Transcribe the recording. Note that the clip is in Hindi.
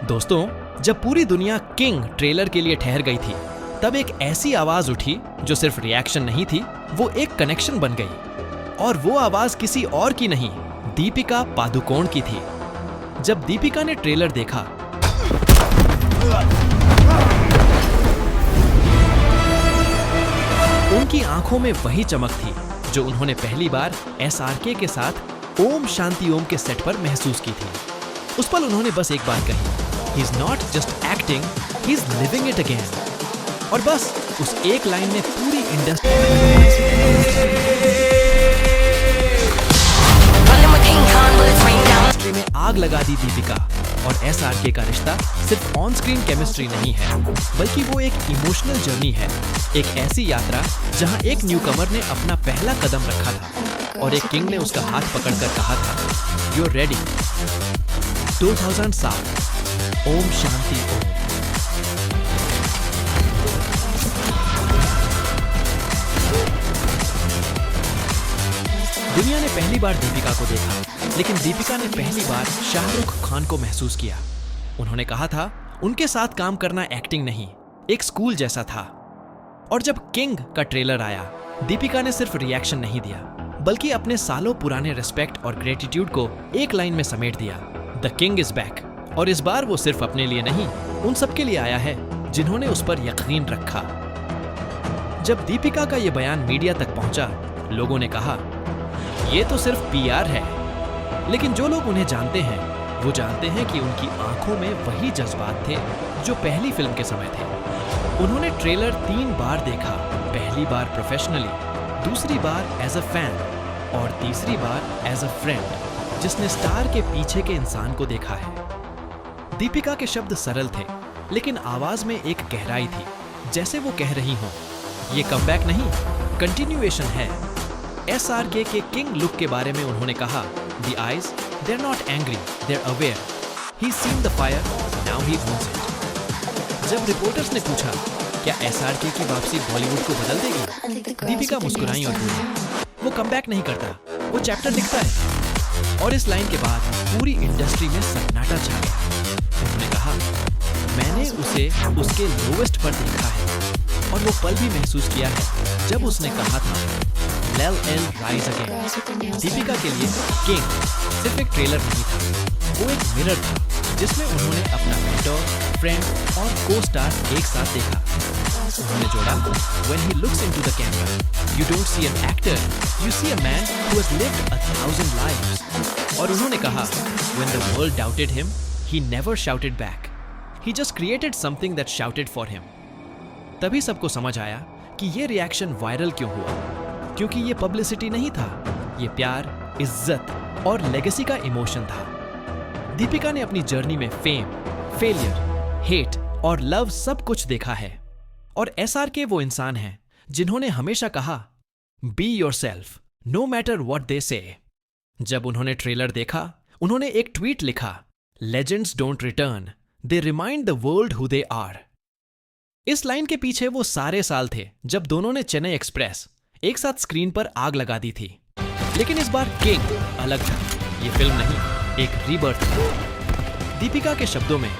दोस्तों, जब पूरी दुनिया किंग ट्रेलर के लिए ठहर गई थी, तब एक ऐसी आवाज उठी जो सिर्फ रिएक्शन नहीं थी, वो एक कनेक्शन बन गई। और वो आवाज किसी और की नहीं, दीपिका पादुकोण की थी। जब दीपिका ने ट्रेलर देखा, उनकी आंखों में वही चमक थी जो उन्होंने पहली बार एसआरके के साथ ओम शांति ओम के सेट पर महसूस की थी। उस पल उन्होंने बस एक बात कही, he is not just acting, he is living it again. और बस उस एक लाइन ने पूरी इंडस्ट्री में आग लगा दी दीपिका। और एसआरके का रिश्ता सिर्फ ऑन स्क्रीन केमिस्ट्री नहीं है, बल्कि वो एक इमोशनल जर्नी है, एक ऐसी यात्रा जहां एक न्यूकमर ने अपना पहला कदम रखा था और एक किंग ने उसका हाथ पकड़कर कहा था, you are ready. 2007, Om Shanti Om. दुनिया ने पहली बार दीपिका को देखा, लेकिन दीपिका ने पहली बार शाहरुख खान को महसूस किया। उन्होंने कहा था, उनके साथ काम करना एक्टिंग नहीं, एक स्कूल जैसा था। और जब किंग का ट्रेलर आया, दीपिका ने सिर्फ रिएक्शन नहीं दिया, बल्कि अपने सालों पुराने रिस्पेक्ट और ग्रेटिट्यूड को एक लाइन में समेट दिया, द किंग इज बैक। और इस बार वो सिर्फ अपने लिए नहीं, उन सबके लिए आया है जिन्होंने उस पर यकीन रखा। जब दीपिका का यह बयान मीडिया तक पहुंचा, लोगों ने कहा, ये तो सिर्फ पीआर है। लेकिन जो लोग उन्हें जानते हैं, वो जानते हैं कि उनकी आंखों में वही जज्बात थे जो पहली फिल्म के समय थे। उन्होंने ट्रेलर 3 बार देखा, पहली बार प्रोफेशनली, दूसरी बार एज अ फैन और तीसरी बार एज अ फ्रेंड, जिसने स्टार के पीछे के इंसान को देखा है। दीपिका के शब्द सरल थे, लेकिन आवाज में एक गहराई थी, जैसे वो कह रही हो, ये कमबैक नहीं, कंटिन्यूएशन है। एसआरके के किंग लुक के बारे में उन्होंने कहा, The eyes, they're not angry, they're aware. He's seen the fire, now he owns it. जब रिपोर्टर्स ने पूछा, क्या एसआरके की वापसी बॉलीवुड को बदल देगी, दीपिका मुस्कुराई और बोली, वो कमबैक नहीं करता, वो चैप्टर लिखता है। और इस लाइन के बाद पूरी इंडस्ट्री में सन्नाटा छा गया। उन्होंने कहा, मैंने उसे उसके लोवेस्ट पर देखा है और वो पल भी महसूस किया है जब उसने कहा था, Let Elle rise again। Deepika के लिए किंग सिर्फ एक ट्रेलर नहीं था, वो एक मिरर था जिसमें उन्होंने अपना मेंटर, फ्रेंड और को-स्टार एक साथ देखा। उन्होंने जोड़ा, When he looks into the camera, you don't see an actor, you see a man who has lived 1,000 lives। और उन्होंने कहा, When the world doubted him, he never shouted back, he just created something that shouted for him। तभी सबको समझ आया कि ये रिएक्शन वायरल क्यों हुआ, क्योंकि ये पब्लिसिटी नहीं था, ये प्यार, इज्जत और लेगेसी का इमोशन था। दीपिका ने अपनी जर्नी में फेम, फेलियर, हेट और लव सब कुछ देखा है। और एसआरके वो इंसान हैं जिन्होंने हमेशा कहा, be yourself, no matter what they say. जब उन्होंने ट्रेलर देखा, उन्होंने एक ट्वीट लिखा, legends don't return, they remind the world who they are. इस लाइन के पीछे वो सारे साल थे जब दोनों ने चेन्नई एक्सप्रेस एक साथ स्क्रीन पर आग लगा दी थी। लेकिन इस बार किंग अलग था, ये फिल्म नहीं, एक रीबर्थ था। दीपिका के शब्दों में,